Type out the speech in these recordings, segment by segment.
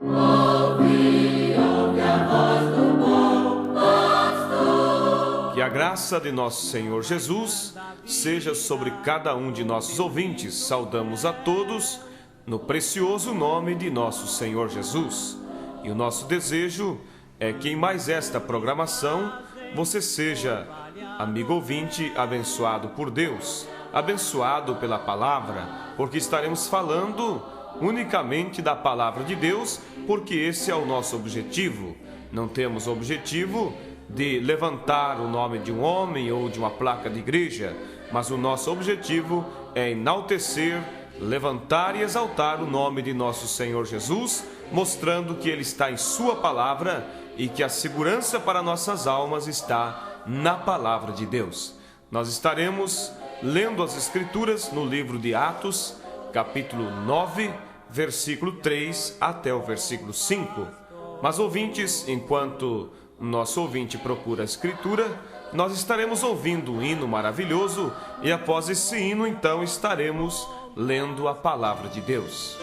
Ouve a voz do bom pastor. Que a graça de nosso Senhor Jesus seja sobre cada um de nossos ouvintes. Saudamos a todos no precioso nome de nosso Senhor Jesus. E o nosso desejo é que em mais esta programação você seja, amigo ouvinte, abençoado por Deus, abençoado pela palavra, porque estaremos falando unicamente da palavra de Deus, porque esse é o nosso objetivo. Não temos objetivo de levantar o nome de um homem ou de uma placa de igreja, mas o nosso objetivo é enaltecer, levantar e exaltar o nome de nosso Senhor Jesus, mostrando que Ele está em Sua palavra e que a segurança para nossas almas está na palavra de Deus. Nós estaremos lendo as Escrituras no livro de Atos, capítulo 9, versículo 3 até o versículo 5. Mas ouvintes, enquanto o nosso ouvinte procura a Escritura, nós estaremos ouvindo um hino maravilhoso e após esse hino, então, estaremos lendo a palavra de Deus.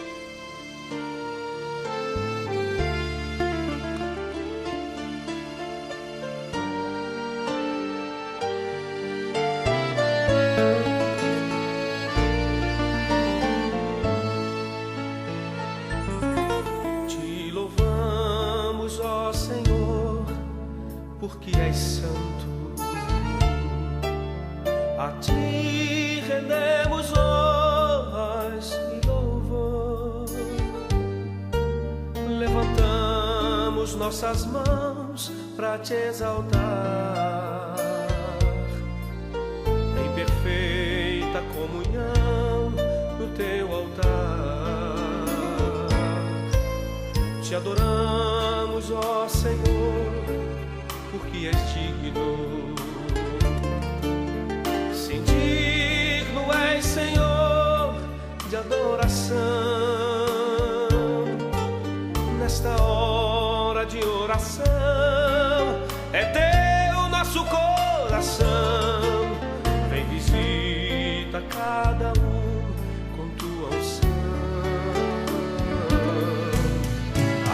Te louvamos, ó Senhor, porque és santo. A ti rendemos honras e louvor. Levantamos nossas mãos para te exaltar em perfeita comunhão no teu altar. Te adoramos, ó Senhor, porque és digno. Sim, digno és, Senhor, de adoração. Nesta hora de oração, é teu nosso coração. Vem, visita cada um com tua unção.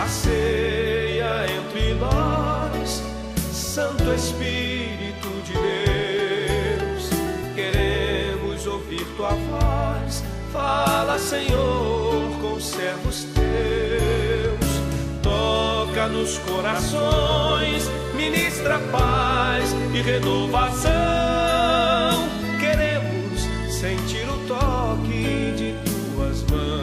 A ceia entre nós, Santo Espírito de Deus, queremos ouvir tua voz. Fala, Senhor, com os servos teus. Toca nos corações, ministra paz e renovação. Queremos sentir o toque de tuas mãos.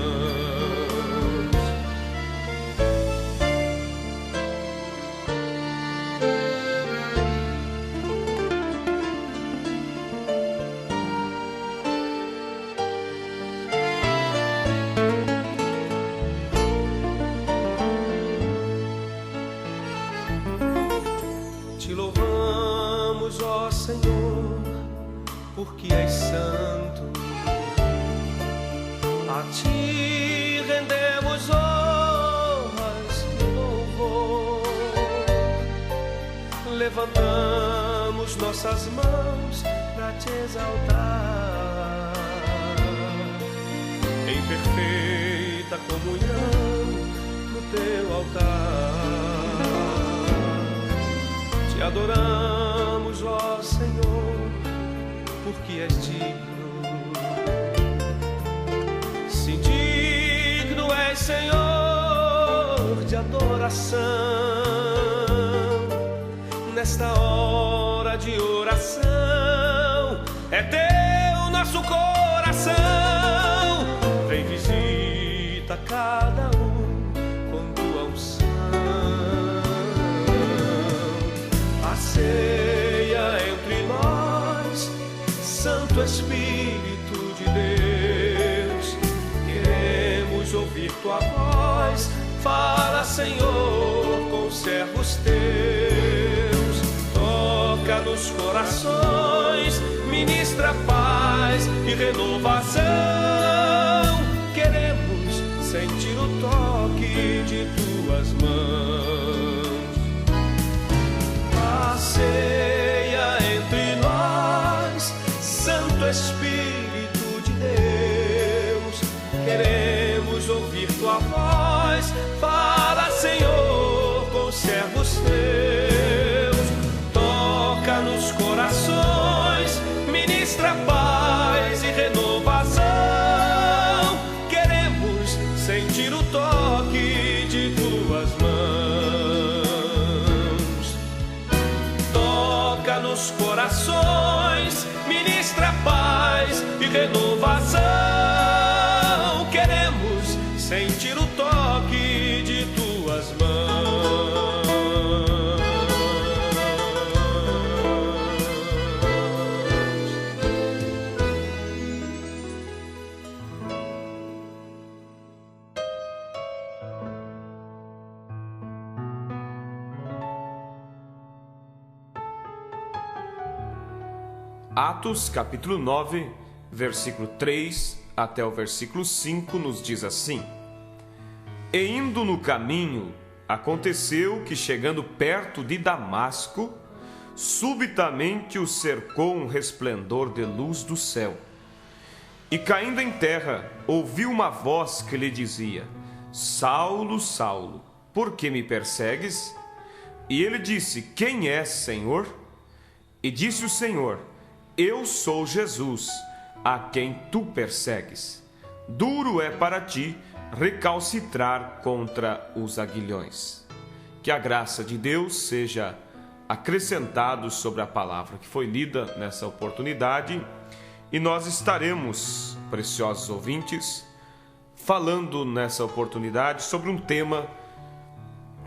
Te louvamos, ó Senhor, porque és santo. A ti rendemos honras e louvor. Levantamos nossas mãos para te exaltar em perfeita comunhão no teu altar. Te adoramos, ó Senhor, porque és digno. Sim, digno és, Senhor, de adoração. Nesta hora de oração, é teu nosso coração. Vem, visita cada um com tua unção. A ceia entre nós, Santo Espírito de Deus, queremos ouvir tua voz. Fala, Senhor, com os servos teus. Toca nos corações, ministra paz e renovação. Queremos sentir o toque de tuas mãos. A ceia entre nós, Santo Espírito de Deus, queremos ouvir tua voz. Fala, nações, ministra paz e renovação. Queremos sentir o toque de tuas mãos. Atos, capítulo 9, versículo 3 até o versículo 5, nos diz assim: E indo no caminho, aconteceu que, chegando perto de Damasco, subitamente o cercou um resplendor de luz do céu. E caindo em terra, ouviu uma voz que lhe dizia: Saulo, Saulo, por que me persegues? E ele disse: Quem és, Senhor? E disse o Senhor: Eu sou Jesus, a quem tu persegues. Duro é para ti recalcitrar contra os aguilhões. Que a graça de Deus seja acrescentada sobre a palavra que foi lida nessa oportunidade, e nós estaremos, preciosos ouvintes, falando nessa oportunidade sobre um tema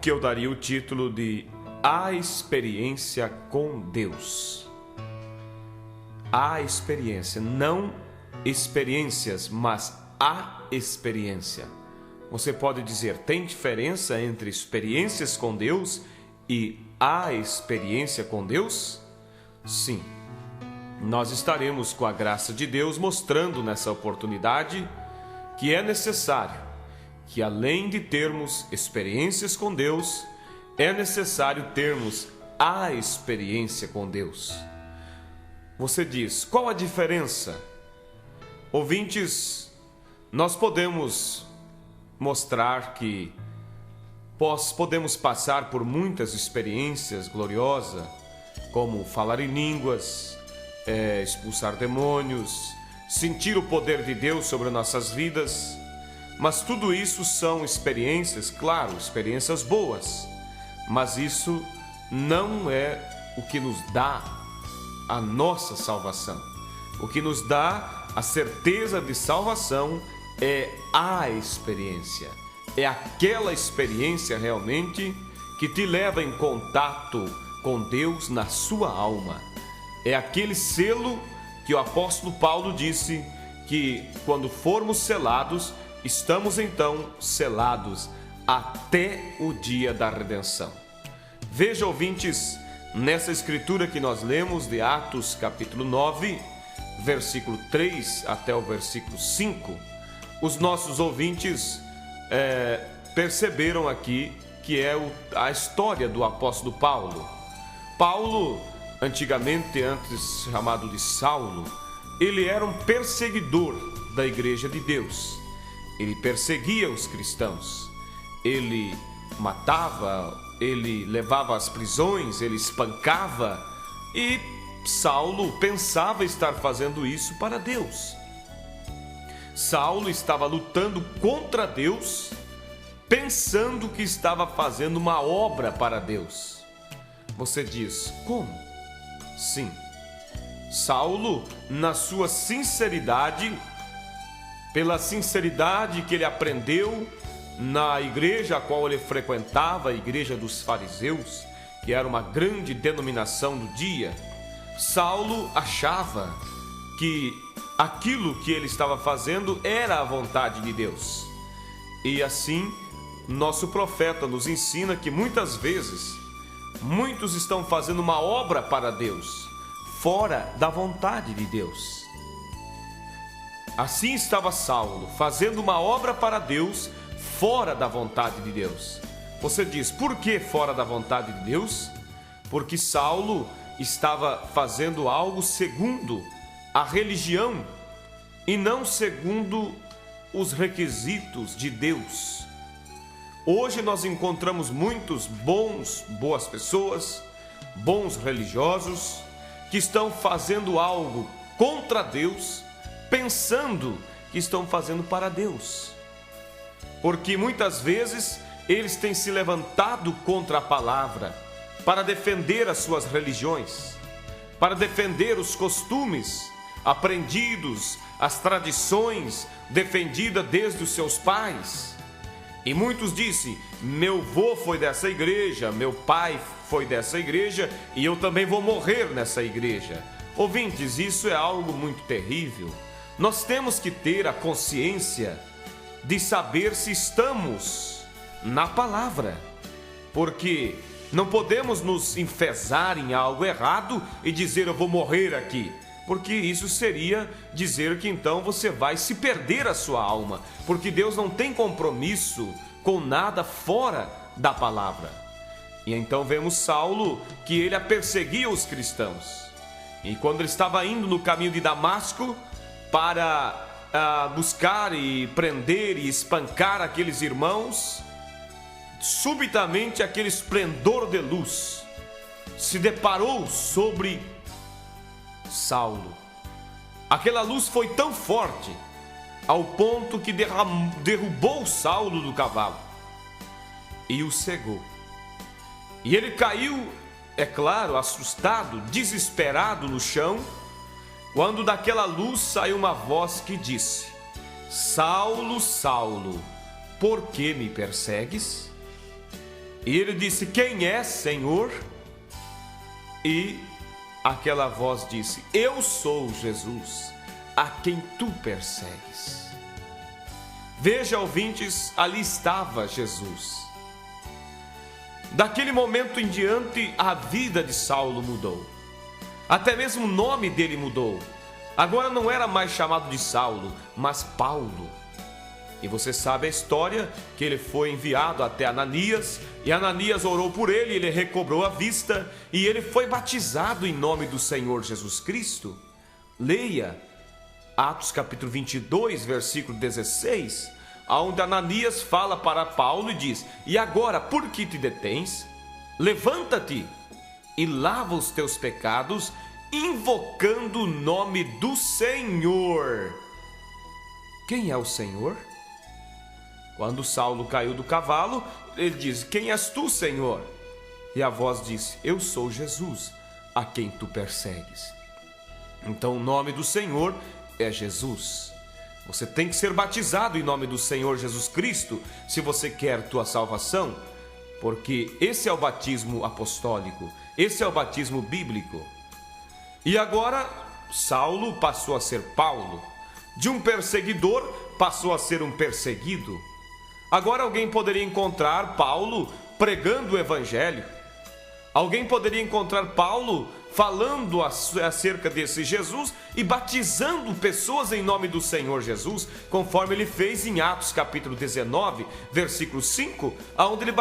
que eu daria o título de A Experiência com Deus. A experiência, não experiências, mas a experiência. Você pode dizer, tem diferença entre experiências com Deus e a experiência com Deus? Sim. Nós estaremos, com a graça de Deus, mostrando nessa oportunidade que é necessário que, além de termos experiências com Deus, é necessário termos a experiência com Deus. Você diz, qual a diferença? Ouvintes, nós podemos mostrar que podemos passar por muitas experiências gloriosas, como falar em línguas, expulsar demônios, sentir o poder de Deus sobre nossas vidas, mas tudo isso são experiências, claro, experiências boas, mas isso não é o que nos dá a nossa salvação. O que nos dá a certeza de salvação é a experiência. É aquela experiência realmente que te leva em contato com Deus na sua alma. É aquele selo que o apóstolo Paulo disse que, quando formos selados, estamos então selados até o dia da redenção. Veja, ouvintes, nessa escritura que nós lemos de Atos capítulo 9, versículo 3 até o versículo 5, os nossos ouvintes perceberam aqui que é a história do apóstolo Paulo. Paulo, antigamente, antes chamado de Saulo, ele era um perseguidor da igreja de Deus. Ele perseguia os cristãos, ele matava, ele levava às prisões, ele espancava, e Saulo pensava estar fazendo isso para Deus. Saulo estava lutando contra Deus, pensando que estava fazendo uma obra para Deus. Você diz, como? Sim, Saulo, na sua sinceridade, pela sinceridade que ele aprendeu na igreja a qual ele frequentava, a igreja dos fariseus, que era uma grande denominação do dia, Saulo achava que aquilo que ele estava fazendo era a vontade de Deus. E assim, nosso profeta nos ensina que muitas vezes, muitos estão fazendo uma obra para Deus, fora da vontade de Deus. Assim estava Saulo, fazendo uma obra para Deus, fora da vontade de Deus. Você diz, por que fora da vontade de Deus? Porque Saulo estava fazendo algo segundo a religião e não segundo os requisitos de Deus. Hoje nós encontramos muitos boas pessoas, bons religiosos, que estão fazendo algo contra Deus, pensando que estão fazendo para Deus. Porque muitas vezes eles têm se levantado contra a palavra para defender as suas religiões. para defender os costumes aprendidos, as tradições defendidas desde os seus pais. E muitos dizem: meu avô foi dessa igreja, meu pai foi dessa igreja e eu também vou morrer nessa igreja. Ouvintes, isso é algo muito terrível. Nós temos que ter a consciência de saber se estamos na palavra, porque não podemos nos enfezar em algo errado e dizer: eu vou morrer aqui, porque isso seria dizer que então você vai se perder a sua alma, porque Deus não tem compromisso com nada fora da palavra. E então vemos Saulo, que ele perseguia os cristãos, e quando ele estava indo no caminho de Damasco para buscar e prender e espancar aqueles irmãos, subitamente aquele esplendor de luz se deparou sobre Saulo. Aquela luz foi tão forte ao ponto que derrubou Saulo do cavalo e o cegou. E ele caiu, é claro, assustado, desesperado no chão, quando daquela luz saiu uma voz que disse: Saulo, Saulo, por que me persegues? E ele disse: quem é, Senhor? E aquela voz disse: eu sou Jesus, a quem tu persegues. Veja, ouvintes, ali estava Jesus. Daquele momento em diante, a vida de Saulo mudou. Até mesmo o nome dele mudou. Agora não era mais chamado de Saulo, mas Paulo. E você sabe a história, que ele foi enviado até Ananias, e Ananias orou por ele, ele recobrou a vista, e ele foi batizado em nome do Senhor Jesus Cristo. Leia Atos capítulo 22, versículo 16, onde Ananias fala para Paulo e diz: e agora, por que te detens? Levanta-te e lava os teus pecados, invocando o nome do Senhor. Quem é o Senhor? Quando Saulo caiu do cavalo, ele diz: quem és tu, Senhor? E a voz disse: eu sou Jesus, a quem tu persegues. Então o nome do Senhor é Jesus. Você tem que ser batizado em nome do Senhor Jesus Cristo se você quer tua salvação, porque esse é o batismo apostólico, esse é o batismo bíblico. E agora Saulo passou a ser Paulo. De um perseguidor passou a ser um perseguido. Agora alguém poderia encontrar Paulo pregando o evangelho. Alguém poderia encontrar Paulo falando acerca desse Jesus e batizando pessoas em nome do Senhor Jesus, conforme ele fez em Atos capítulo 19, versículo 5, onde ele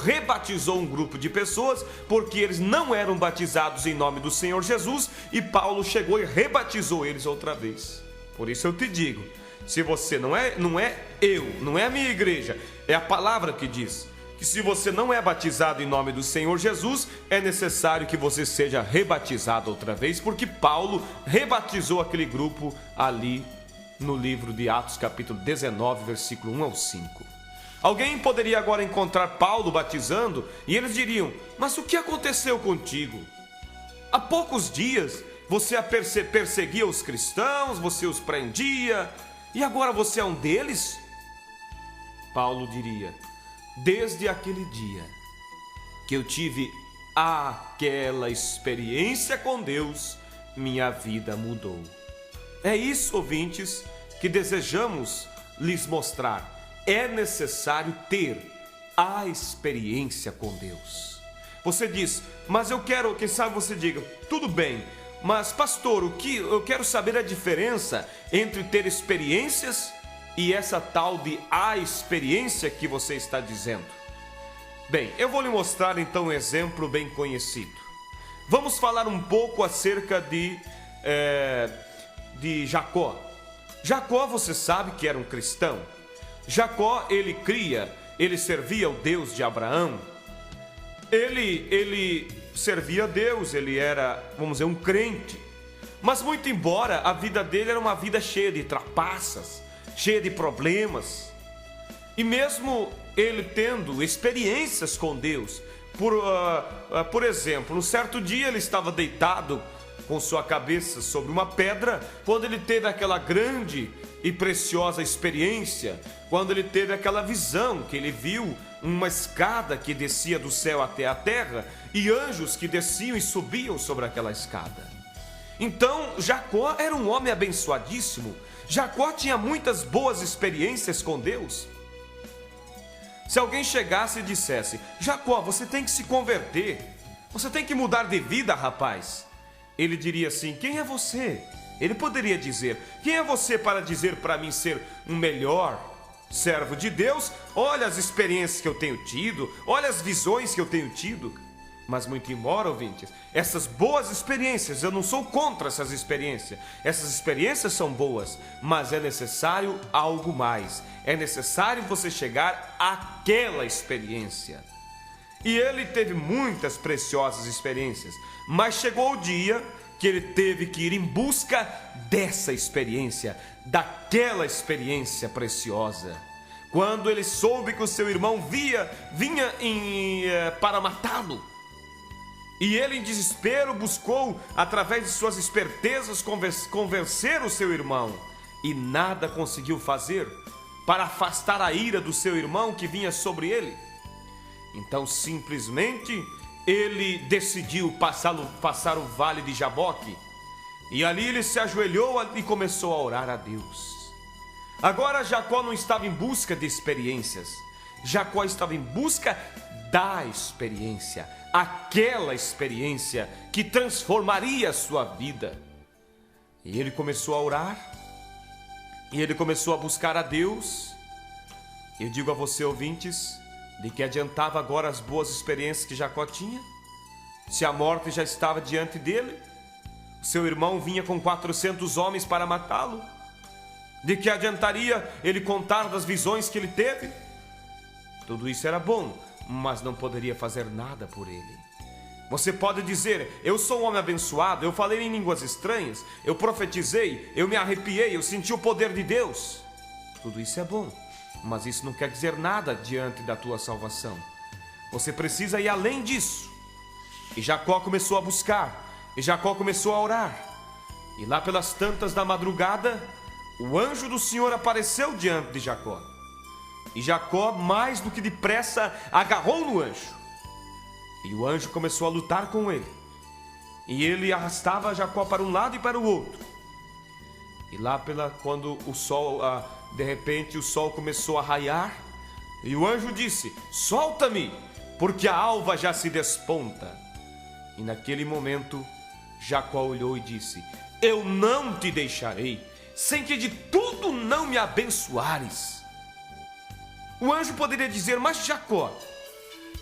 rebatizou um grupo de pessoas, porque eles não eram batizados em nome do Senhor Jesus, e Paulo chegou e rebatizou eles outra vez. Por isso eu te digo, se você não é a minha igreja, é a palavra que diz que se você não é batizado em nome do Senhor Jesus, é necessário que você seja rebatizado outra vez, porque Paulo rebatizou aquele grupo ali no livro de Atos capítulo 19, versículo 1 ao 5. Alguém poderia agora encontrar Paulo batizando e eles diriam: mas o que aconteceu contigo? Há poucos dias você perseguia os cristãos, você os prendia, e agora você é um deles? Paulo diria: desde aquele dia que eu tive aquela experiência com Deus, minha vida mudou. É isso, ouvintes, que desejamos lhes mostrar. É necessário ter a experiência com Deus. Você diz: mas eu quero, quem sabe você diga, tudo bem, mas pastor, eu quero saber a diferença entre ter experiências e essa tal de a experiência que você está dizendo. Bem, eu vou lhe mostrar então um exemplo bem conhecido. Vamos falar um pouco acerca de Jacó. Jacó, você sabe que era um cristão. Jacó, ele servia ao Deus de Abraão. Ele servia a Deus, ele era, vamos dizer, um crente. Mas muito embora a vida dele era uma vida cheia de trapaças, cheia de problemas, e mesmo ele tendo experiências com Deus, por exemplo, um certo dia ele estava deitado com sua cabeça sobre uma pedra, quando ele teve aquela grande e preciosa experiência, quando ele teve aquela visão que ele viu uma escada que descia do céu até a terra e anjos que desciam e subiam sobre aquela escada. Então Jacó era um homem abençoadíssimo. Jacó tinha muitas boas experiências com Deus. Se alguém chegasse e dissesse: Jacó, você tem que se converter, você tem que mudar de vida, rapaz, ele diria assim: quem é você? Ele poderia dizer: quem é você para dizer para mim ser um melhor servo de Deus? Olha as experiências que eu tenho tido, olha as visões que eu tenho tido. Mas muito embora, ouvintes, essas boas experiências, eu não sou contra essas experiências são boas, mas é necessário algo mais, é necessário você chegar àquela experiência. E ele teve muitas preciosas experiências, mas chegou o dia que ele teve que ir em busca dessa experiência, daquela experiência preciosa. Quando ele soube que o seu irmão vinha para matá-lo, e ele em desespero buscou, através de suas espertezas, convencer o seu irmão, e nada conseguiu fazer para afastar a ira do seu irmão que vinha sobre ele. Então simplesmente ele decidiu passar o vale de Jaboque, e ali ele se ajoelhou e começou a orar a Deus. Agora Jacó não estava em busca de experiências, Jacó estava em busca da experiência, aquela experiência que transformaria a sua vida. E ele começou a orar, e ele começou a buscar a Deus. Eu digo a você, ouvintes, de que adiantava agora as boas experiências que Jacó tinha? Se a morte já estava diante dele, seu irmão vinha com 400 homens para matá-lo. De que adiantaria ele contar das visões que ele teve? Tudo isso era bom, mas não poderia fazer nada por ele. Você pode dizer: eu sou um homem abençoado, eu falei em línguas estranhas, eu profetizei, eu me arrepiei, eu senti o poder de Deus. Tudo isso é bom, mas isso não quer dizer nada diante da tua salvação. Você precisa ir além disso. E Jacó começou a buscar, e Jacó começou a orar. E lá pelas tantas da madrugada, o anjo do Senhor apareceu diante de Jacó. E Jacó, mais do que depressa, agarrou no anjo. E o anjo começou a lutar com ele. E ele arrastava Jacó para um lado e para o outro. E lá quando o sol, de repente o sol começou a raiar, e o anjo disse: solta-me, porque a alva já se desponta. E naquele momento Jacó olhou e disse: eu não te deixarei, sem que de tudo não me abençoares. O anjo poderia dizer: mas Jacó,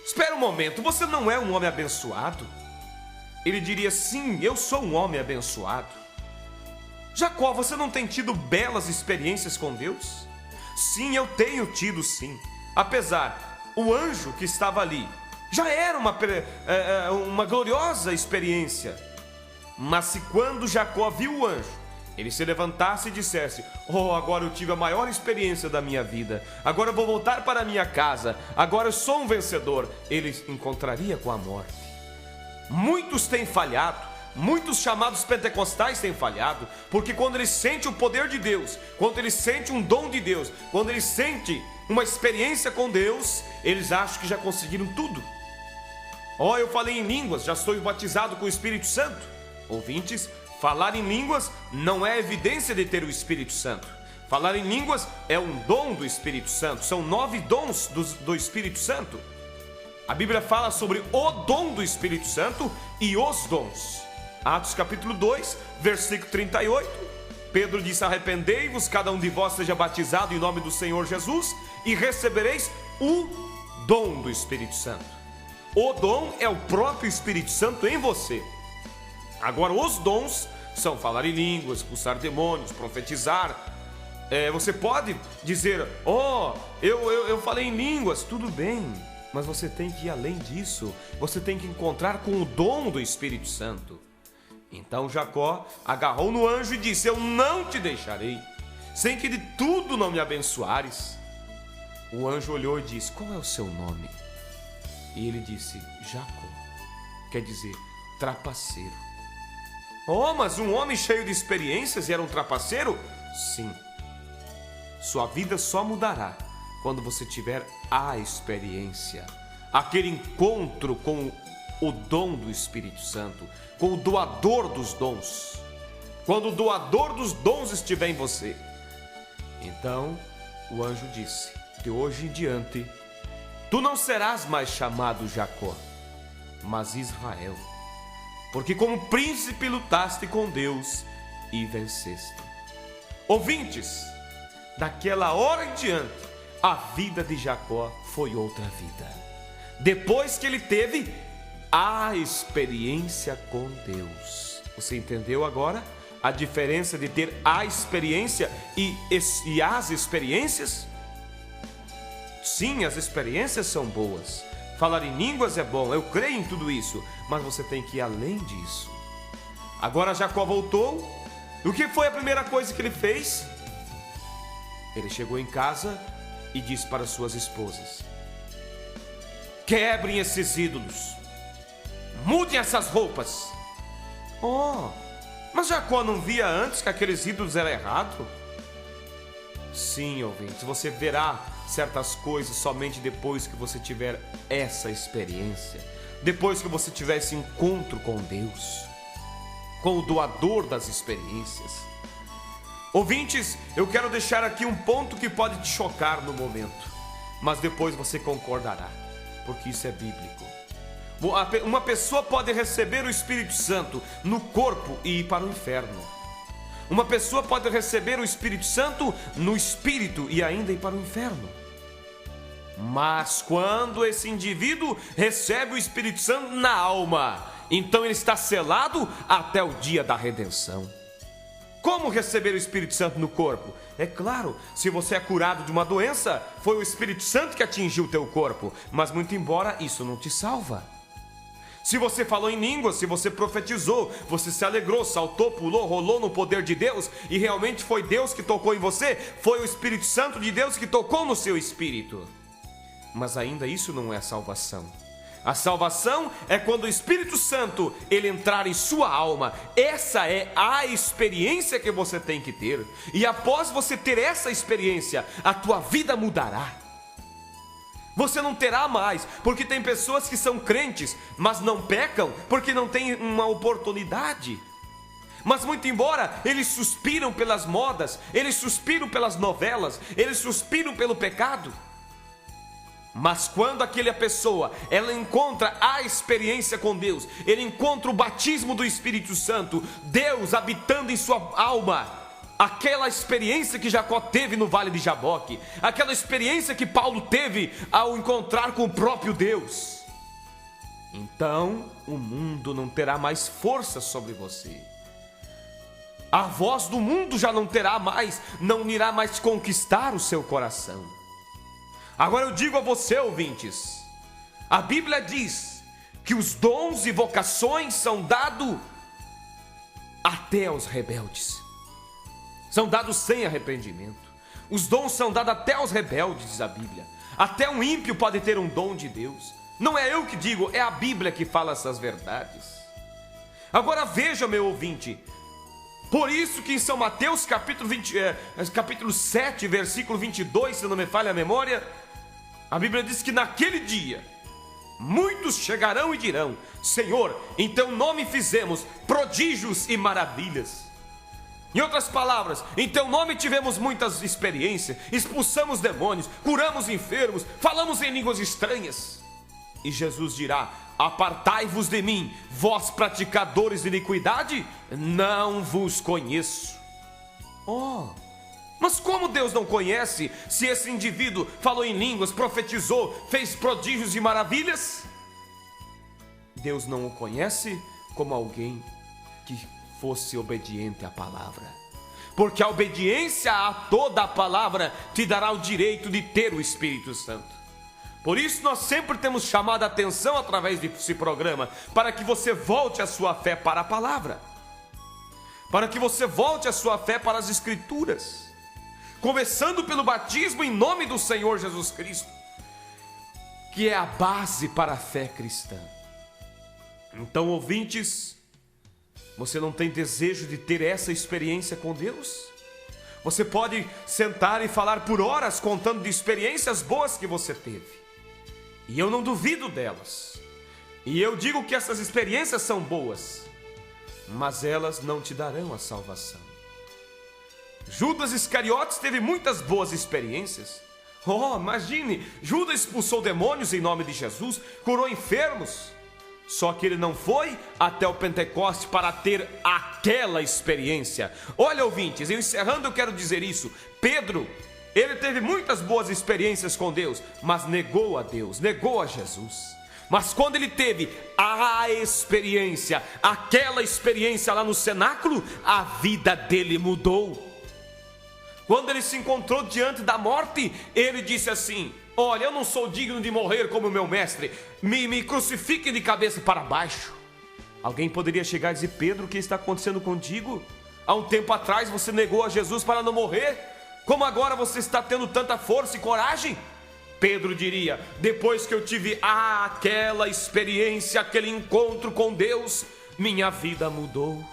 espera um momento, você não é um homem abençoado? Ele diria: sim, eu sou um homem abençoado. Jacó, você não tem tido belas experiências com Deus? Sim, eu tenho tido sim. Apesar, o anjo que estava ali já era uma gloriosa experiência. Mas se quando Jacó viu o anjo, ele se levantasse e dissesse: oh, agora eu tive a maior experiência da minha vida, agora eu vou voltar para a minha casa, agora eu sou um vencedor, ele encontraria com a morte. Muitos têm falhado, muitos chamados pentecostais têm falhado, porque quando eles sentem o poder de Deus, quando eles sentem um dom de Deus, quando eles sentem uma experiência com Deus, eles acham que já conseguiram tudo. Oh, eu falei em línguas, já sou batizado com o Espírito Santo. Ouvintes, falar em línguas não é evidência de ter o Espírito Santo. Falar em línguas é um dom do Espírito Santo. São 9 dons do Espírito Santo. A Bíblia fala sobre o dom do Espírito Santo e os dons. Atos capítulo 2, versículo 38. Pedro disse: arrependei-vos, cada um de vós seja batizado em nome do Senhor Jesus, e recebereis o dom do Espírito Santo. O dom é o próprio Espírito Santo em você. Agora, os dons são falar em línguas, expulsar demônios, profetizar. Você pode dizer: oh, eu falei em línguas, tudo bem, mas você tem que ir além disso. Você tem que encontrar com o dom do Espírito Santo. Então Jacó agarrou no anjo e disse: eu não te deixarei, sem que de tudo não me abençoares. O anjo olhou e disse: qual é o seu nome? E ele disse: Jacó, quer dizer trapaceiro. Oh, mas um homem cheio de experiências e era um trapaceiro? Sim. Sua vida só mudará quando você tiver a experiência, aquele encontro com o dom do Espírito Santo, com o doador dos dons. Quando o doador dos dons estiver em você. Então, o anjo disse: de hoje em diante, tu não serás mais chamado Jacó, mas Israel, porque como príncipe lutaste com Deus e venceste. Ouvintes, daquela hora em diante, a vida de Jacó foi outra vida. Depois que ele teve a experiência com Deus. Você entendeu agora a diferença de ter a experiência e as experiências? Sim, as experiências são boas. Falar em línguas é bom, eu creio em tudo isso, mas você tem que ir além disso. Agora Jacó voltou. O que foi a primeira coisa que ele fez? Ele chegou em casa e disse para suas esposas: quebrem esses ídolos, mudem essas roupas. Oh, mas Jacó não via antes que aqueles ídolos eram errados? Sim, ouvintes, você verá certas coisas somente depois que você tiver essa experiência, depois que você tiver esse encontro com Deus, com o doador das experiências. Ouvintes, eu quero deixar aqui um ponto que pode te chocar no momento, mas depois você concordará, porque isso é bíblico. Uma pessoa pode receber o Espírito Santo no corpo e ir para o inferno. Uma pessoa pode receber o Espírito Santo no espírito e ainda ir para o inferno. Mas quando esse indivíduo recebe o Espírito Santo na alma, então ele está selado até o dia da redenção. Como receber o Espírito Santo no corpo? É claro, se você é curado de uma doença, foi o Espírito Santo que atingiu o teu corpo, mas muito embora isso não te salva. Se você falou em línguas, se você profetizou, você se alegrou, saltou, pulou, rolou no poder de Deus e realmente foi Deus que tocou em você, foi o Espírito Santo de Deus que tocou no seu espírito. Mas ainda isso não é salvação. A salvação é quando o Espírito Santo ele entrar em sua alma. Essa é a experiência que você tem que ter. E após você ter essa experiência, a tua vida mudará. Você não terá mais, porque tem pessoas que são crentes, mas não pecam porque não têm uma oportunidade. Mas muito embora eles suspiram pelas modas, eles suspiram pelas novelas, eles suspiram pelo pecado. Mas quando aquela pessoa, ela encontra a experiência com Deus, ele encontra o batismo do Espírito Santo, Deus habitando em sua alma, aquela experiência que Jacó teve no Vale de Jaboque, aquela experiência que Paulo teve ao encontrar com o próprio Deus, então o mundo não terá mais força sobre você. A voz do mundo já não terá mais, não irá mais conquistar o seu coração. Agora eu digo a você, ouvintes, a Bíblia diz que os dons e vocações são dados até aos rebeldes. São dados sem arrependimento. Os dons são dados até aos rebeldes, diz a Bíblia. Até um ímpio pode ter um dom de Deus. Não é eu que digo, é a Bíblia que fala essas verdades. Agora veja, meu ouvinte, por isso que em São Mateus capítulo 7, versículo 22, se não me falha a memória, a Bíblia diz que naquele dia muitos chegarão e dirão: Senhor, em teu nome fizemos prodígios e maravilhas. Em outras palavras, em teu nome tivemos muitas experiências, expulsamos demônios, curamos enfermos, falamos em línguas estranhas. E Jesus dirá: apartai-vos de mim, vós praticadores de iniquidade, não vos conheço. Oh, mas como Deus não conhece se esse indivíduo falou em línguas, profetizou, fez prodígios e maravilhas? Deus não o conhece como alguém que fosse obediente à palavra, porque a obediência a toda a palavra te dará o direito de ter o Espírito Santo. Por isso nós sempre temos chamado a atenção através desse programa, para que você volte a sua fé para a palavra, para que você volte a sua fé para as Escrituras, começando pelo batismo em nome do Senhor Jesus Cristo, que é a base para a fé cristã. Então, ouvintes, Você não tem desejo de ter essa experiência com Deus? Você pode sentar e falar por horas contando de experiências boas que você teve. E eu não duvido delas. E eu digo que essas experiências são boas, mas elas não te darão a salvação. Judas Iscariotes teve muitas boas experiências. Oh, imagine, Judas expulsou demônios em nome de Jesus, curou enfermos. Só que ele não foi até o Pentecoste para ter aquela experiência. Olha, ouvintes, eu encerrando eu quero dizer isso. Pedro, ele teve muitas boas experiências com Deus, mas negou a Deus, negou a Jesus. Mas quando ele teve a experiência, aquela experiência lá no cenáculo, a vida dele mudou. Quando ele se encontrou diante da morte, ele disse assim: olha, eu não sou digno de morrer como o meu mestre, me crucifiquem de cabeça para baixo. Alguém poderia chegar e dizer: Pedro, o que está acontecendo contigo? Há um tempo atrás você negou a Jesus para não morrer, como agora você está tendo tanta força e coragem? Pedro diria: depois que eu tive aquela experiência, aquele encontro com Deus, minha vida mudou.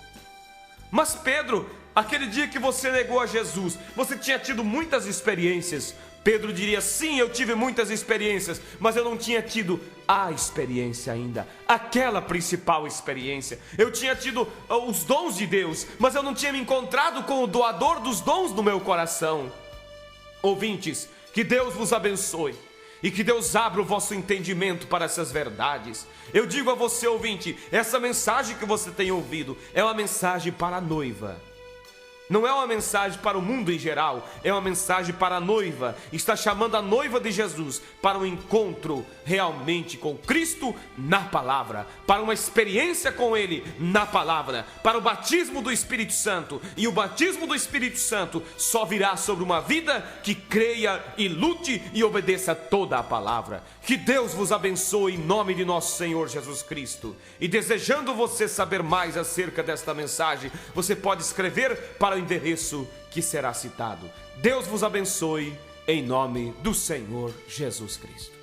Mas Pedro, aquele dia que você negou a Jesus, você tinha tido muitas experiências. Pedro diria: sim, eu tive muitas experiências, mas eu não tinha tido a experiência ainda, aquela principal experiência. Eu tinha tido os dons de Deus, mas eu não tinha me encontrado com o doador dos dons no meu coração. Ouvintes, que Deus vos abençoe e que Deus abra o vosso entendimento para essas verdades. Eu digo a você, ouvinte, essa mensagem que você tem ouvido é uma mensagem para a noiva. Não é uma mensagem para o mundo em geral, é uma mensagem para a noiva. Está chamando a noiva de Jesus para um encontro realmente com Cristo na palavra, para uma experiência com Ele na palavra, para o batismo do Espírito Santo. E o batismo do Espírito Santo só virá sobre uma vida que creia e lute e obedeça toda a palavra. Que Deus vos abençoe em nome de nosso Senhor Jesus Cristo. E desejando você saber mais acerca desta mensagem, você pode escrever para o endereço que será citado. Deus vos abençoe em nome do Senhor Jesus Cristo.